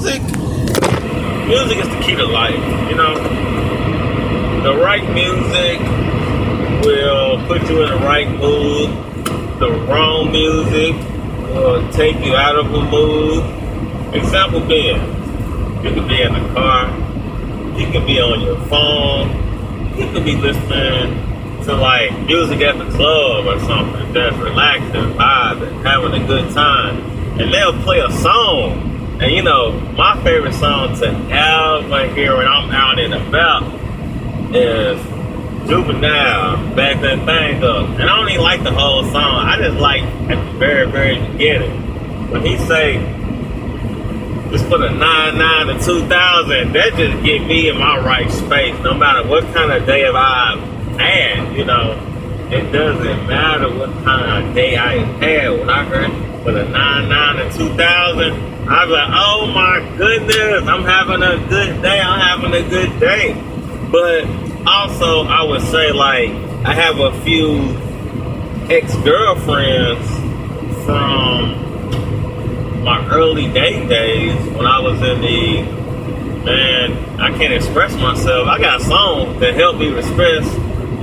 music is the key to life, you know. The right music will put you in the right mood. The wrong music will take you out of a mood. Example being, you can be in the car, you can be on your phone, you can be listening to like music at the club or something that's relaxing, vibing, having a good time, and they'll play a song. And you know, my favorite song to ever hear when I'm out and about is Juvenile, Back That Thing Up. And I don't even like the whole song. I just like at the very, very beginning when he say, just put a 99 to 2000, that just get me in my right space. No matter what kind of day of I've had, you know, it doesn't matter what kind of day I had. When I heard with a 99 to 2000, I'd be like, oh my goodness, I'm having a good day. I'm having a good day. But also, I would say, like, I have a few ex-girlfriends from my early dating days when I was in the, man, I can't express myself. I got songs that help me express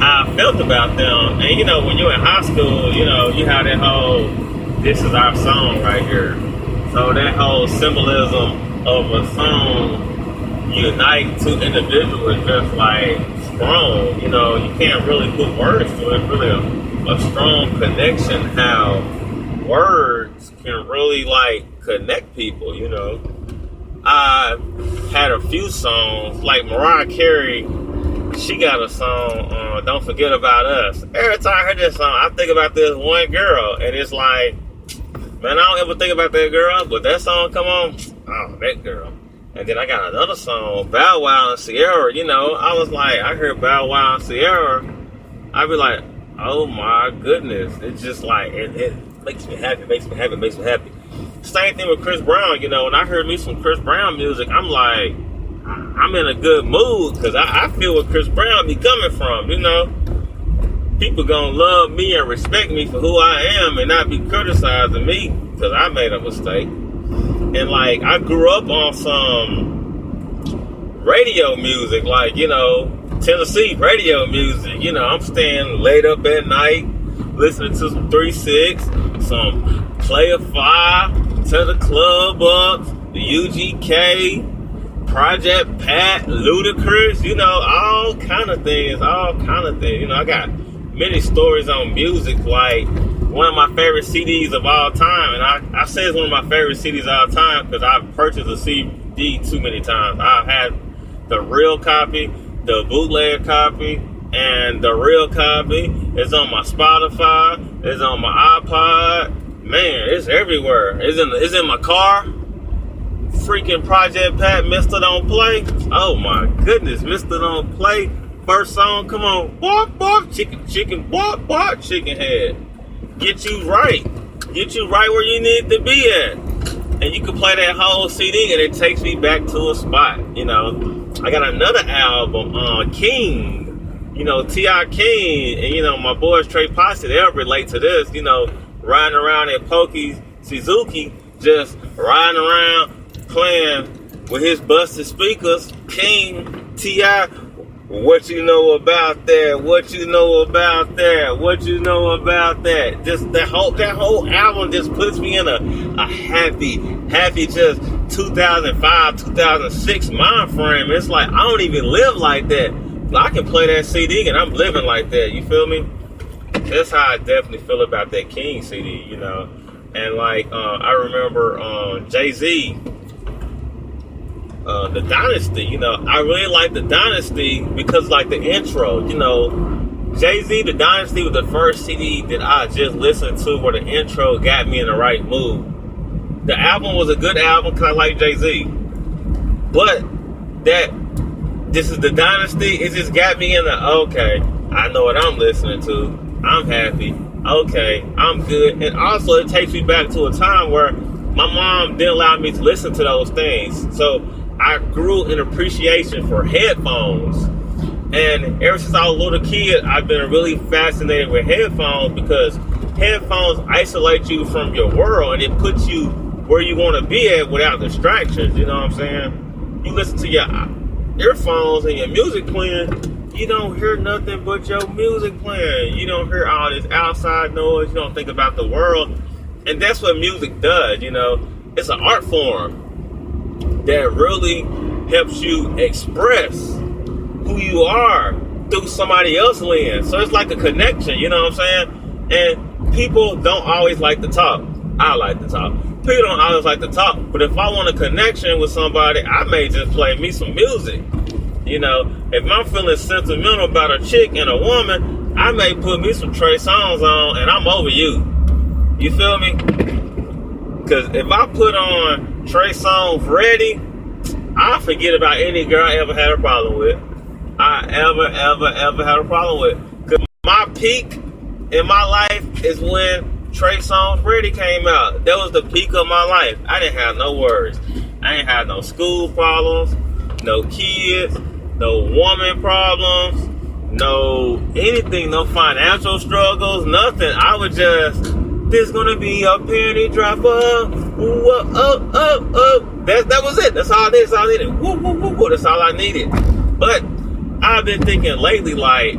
how I felt about them. And, you know, when you're in high school, you know, you have that whole, this is our song right here. So that whole symbolism of a song unite two individuals is just like strong. You know, you can't really put words to it. It's really a strong connection how words can really like connect people, you know. I had a few songs, like Mariah Carey, she got a song, Don't Forget About Us. Every time I hear this song, I think about this one girl, and it's like, man, I don't ever think about that girl, but that song come on, oh, that girl. And then I got another song, Bow Wow and Sierra, you know, I was like, I heard Bow Wow and Sierra, I'd be like, oh my goodness, it's just like, it makes me happy, makes me happy. Same thing with Chris Brown, you know, when I heard me some Chris Brown music, I'm like, I'm in a good mood, because I feel where Chris Brown be coming from, you know. People gonna love me and respect me for who I am and not be criticizing me because I made a mistake. And like, I grew up on some radio music, like, you know, Tennessee radio music. You know, I'm staying late up at night, listening to some 3-6, some Player 5, to the Club Up, the UGK, Project Pat, Ludacris, you know, all kind of things. You know, I got many stories on music, like one of my favorite CDs of all time, and I say it's one of my favorite CDs of all time because I've purchased a CD too many times. I've had the real copy, the bootleg copy, and the real copy. It's on my Spotify, it's on my iPod, man, it's everywhere. It's in my car. Freaking Project Pat, Mr. Don't Play. Oh my goodness, Mr. Don't Play. First song, come on. Bark, bark, chicken, bark, bark, chicken head. Get you right where you need to be at. And you can play that whole CD and it takes me back to a spot, you know. I got another album, King, you know, T.I. King, and, you know, my boys Trey Posse, they'll relate to this, you know, riding around in Pokey Suzuki, just riding around, playing with his busted speakers. King, T.I., what you know about that? What you know about that? What you know about that? Just that whole album just puts me in a happy just 2005, 2006 mind frame. It's like I don't even live like that. I can play that CD and I'm living like that. You feel me? That's how I definitely feel about that King CD, you know. And like I remember Jay-Z, the Dynasty, you know, I really like the Dynasty because like the intro, you know, Jay-Z, the Dynasty was the first CD that I just listened to where the intro got me in the right mood. The album was a good album because I like Jay-Z, but this is the Dynasty, it just got me in the, okay, I know what I'm listening to, I'm happy, okay, I'm good. And also it takes me back to a time where my mom didn't allow me to listen to those things, so I grew an appreciation for headphones. And ever since I was a little kid, I've been really fascinated with headphones because headphones isolate you from your world and it puts you where you want to be at without distractions. You know what I'm saying? You listen to your earphones and your music playing, you don't hear nothing but your music playing. You don't hear all this outside noise. You don't think about the world. And that's what music does, you know. It's an art form that really helps you express who you are through somebody else's lens. So it's like a connection, you know what I'm saying? And people don't always like to talk. I like to talk. People don't always like to talk. But if I want a connection with somebody, I may just play me some music. You know, if I'm feeling sentimental about a chick and a woman, I may put me some Trey Songz on and I'm over you. You feel me? Because if I put on Trey Songz Ready, I forget about any girl I ever had a problem with. I ever had a problem with. Because my peak in my life is when Trey Songz Ready came out. That was the peak of my life. I didn't have no worries. I ain't had no school problems, no kids, no woman problems, no anything, no financial struggles, nothing. I was just, there's gonna be a penny drop up, up. That was it. That's all this. All I needed. Woo, woo, woo, woo. That's all I needed. But I've been thinking lately, like,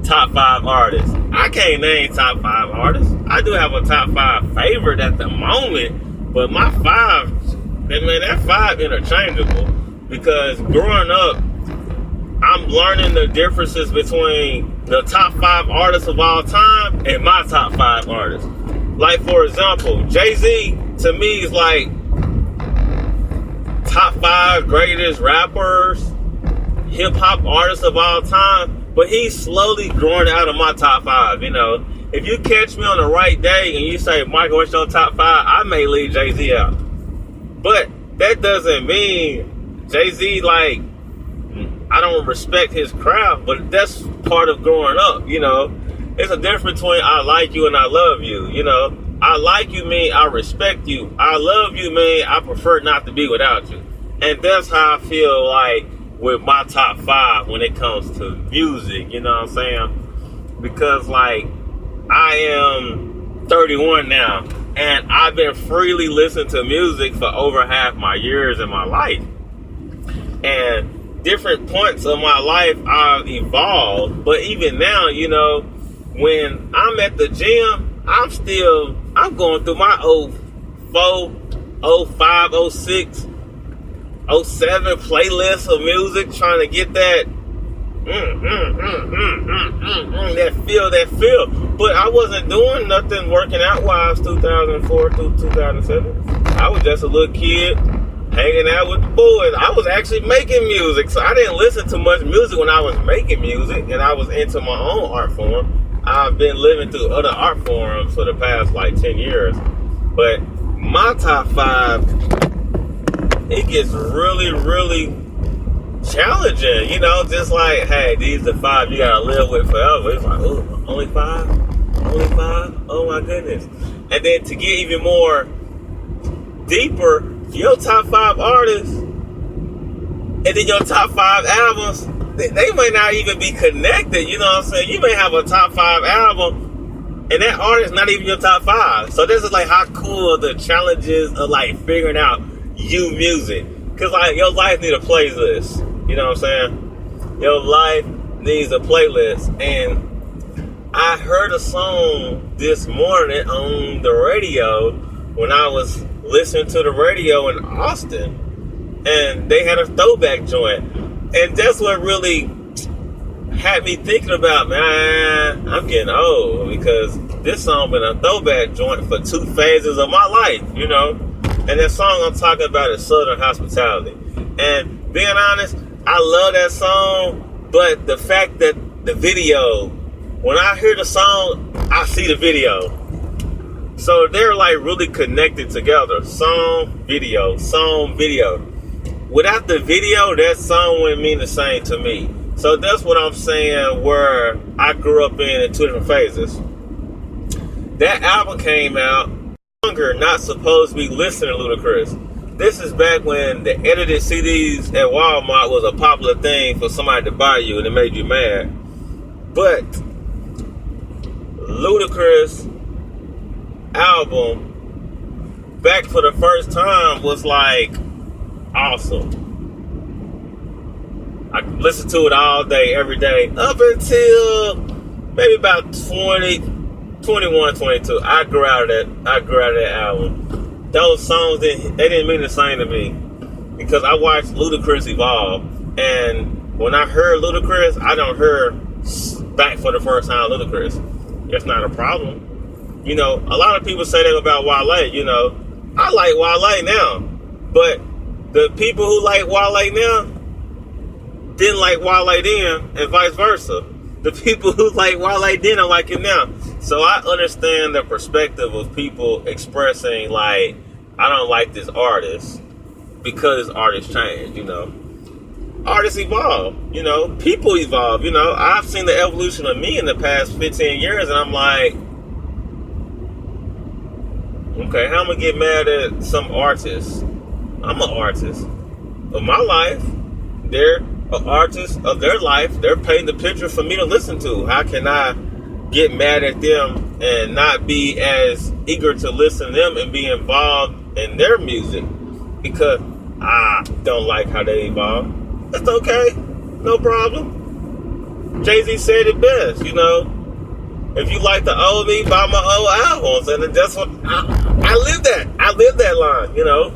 top 5 artists. I can't name top 5 artists. I do have a top 5 favorite at the moment, but my 5, that 5 interchangeable. Because growing up, I'm learning the differences between the top 5 artists of all time and my top 5 artists. Like, for example, Jay-Z to me is like top 5 greatest rappers, hip-hop artists of all time, but he's slowly growing out of my top 5, you know. If you catch me on the right day and you say, Michael, what's your top 5? I may leave Jay-Z out. But that doesn't mean Jay-Z, like, I don't respect his craft, but that's part of growing up, you know. It's a difference between I like you and I love you, you know. I like you mean I respect you. I love you mean I prefer not to be without you. And that's how I feel like with my top 5 when it comes to music, you know what I'm saying? Because, like, I am 31 now, and I've been freely listening to music for over half my years in my life. And different points of my life I've evolved, but even now, you know, when I'm at the gym, I'm going through my 04, 05, 06, 07 playlist of music, trying to get that that feel. But I wasn't doing nothing working out wise 2004 through 2007. I was just a little kid hanging out with the boys. I was actually making music, so I didn't listen to much music when I was making music, and I was into my own art form. I've been living through other art forms for the past like 10 years. But my top 5, it gets really, really challenging, you know, just like, hey, these are the 5 you gotta live with forever. It's like, oh, only 5? Only 5? Oh my goodness. And then to get even more deeper, your top 5 artists and then your top 5 albums, they may not even be connected, you know what I'm saying? You may have a top 5 album and that artist not even your top 5. So this is like how cool the challenges of like figuring out you music. Cause like your life need a playlist. You know what I'm saying? Your life needs a playlist. And I heard a song this morning on the radio when I was listening to the radio in Austin. And they had a throwback joint. And that's what really had me thinking about, man, I'm getting old. Because this song been a throwback joint for 2 phases of my life, you know? And that song I'm talking about is Southern Hospitality. And being honest, I love that song, but the fact that the video, when I hear the song, I see the video. So they're like really connected together. Song, video. Without the video, that song wouldn't mean the same to me. So that's what I'm saying, where I grew up in 2 different phases. That album came out, not supposed to be listening to Ludacris. This is back when the edited CDs at Walmart was a popular thing for somebody to buy you and it made you mad. But Ludacris album Back for the First Time was like awesome. I listened to it all day, every day, up until maybe about 20, 21, 22. I grew out of that album. Those songs, they didn't mean the same to me because I watched Ludacris evolve, and when I heard Ludacris, I don't hear Back for the First Time Ludacris. That's not a problem. You know, a lot of people say that about Wale. You know, I like Wale now, but the people who like Wale now didn't like Wale then, and vice versa. The people who like Wale then don't like him now. So I understand the perspective of people expressing like, I don't like this artist because artists change, you know. Artists evolve, you know. People evolve, you know. I've seen the evolution of me in the past 15 years, and I'm like, okay, how am I gonna get mad at some artists? I'm an artist of my life. They're an artist of their life. They're painting the picture for me to listen to. How can I get mad at them and not be as eager to listen to them and be involved in their music because I don't like how they evolve? That's okay. No problem. Jay-Z said it best, you know. If you like the old me, buy my old albums. And that's what I live that. I live that line, you know.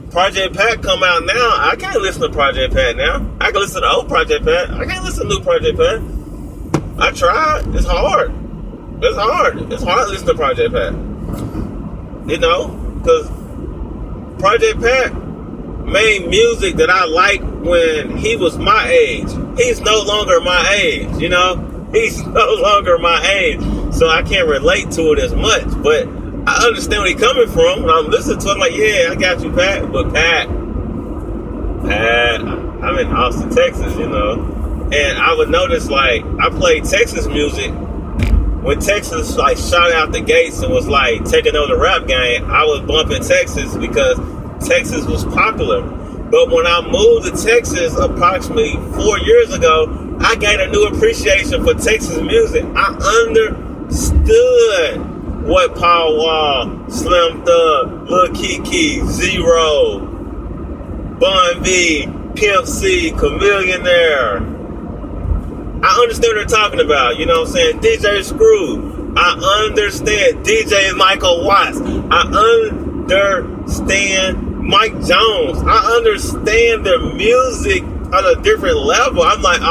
Project Pat come out now. I can't listen to Project Pat now. I can listen to old Project Pat. I can't listen to new Project Pat. I tried. It's hard. It's hard. It's hard to listen to Project Pat. You know, because Project Pat made music that I liked when he was my age. He's no longer my age, you know? He's no longer my age. So I can't relate to it as much. But I understand where he's coming from. When I'm listening to it, I'm like, yeah, I got you, Pat. But Pat, I'm in Austin, Texas, you know? And I would notice, like, I played Texas music. When Texas, like, shot out the gates and was, like, taking over the rap game, I was bumping Texas because Texas was popular. But when I moved to Texas approximately 4 years ago, I gained a new appreciation for Texas music. I understood what Paul Wall, Slim Thug, Lil Keke, Zero, Bun B, Pimp C, Chamillionaire. I understand what they're talking about, you know what I'm saying? DJ Screw. I understand DJ Michael Watts. I understand Mike Jones. I understand their music on a different level. I'm like,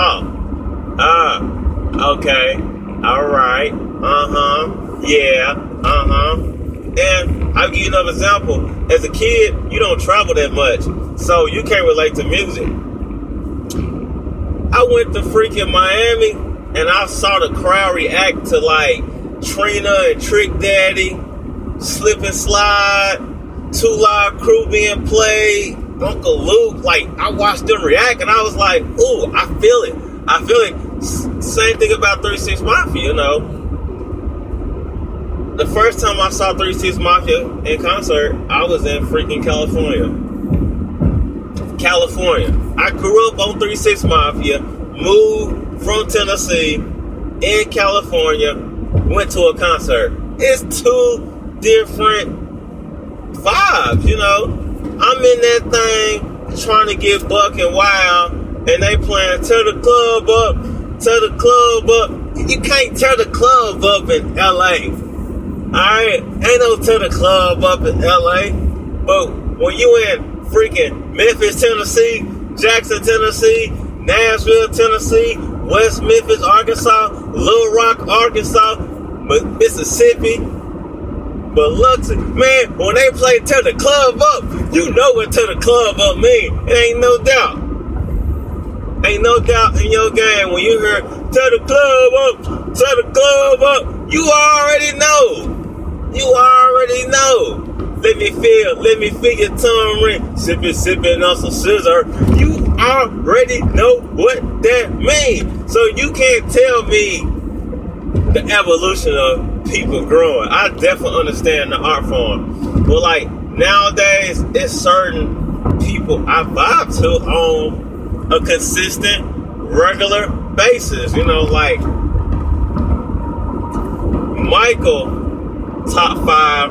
okay, all right, yeah, And I'll give you another example. As a kid, you don't travel that much, so you can't relate to music. I went to freaking Miami, and I saw the crowd react to like Trina and Trick Daddy, Slip and Slide, 2 Live Crew being played, Uncle Luke. Like, I watched them react, and I was like, ooh, I feel it. Same thing about 3 6 Mafia, you know. The first time I saw 3 6 Mafia in concert, I was in freaking California. I grew up on 3 6 Mafia, moved from Tennessee, in California, went to a concert. It's 2 different vibes, you know. I'm in that thing trying to get buck and wild, and they playing tear the club up. You can't tear the club up in LA. Alright? Ain't no tear the club up in LA. But when you in freaking Memphis, Tennessee, Jackson, Tennessee, Nashville, Tennessee, West Memphis, Arkansas, Little Rock, Arkansas, Mississippi, Biloxi, man, when they play tear the club up, you know what tear the club up mean. It ain't no doubt. Ain't no doubt in your game when you hear tear the club up, you already know. Let me feel your tongue ring, sipping on some scissor. You already know what that means. So you can't tell me the evolution of people growing. I definitely understand the art form. But like nowadays, it's certain people I vibe to on a consistent, regular basis. You know, like Michael, top 5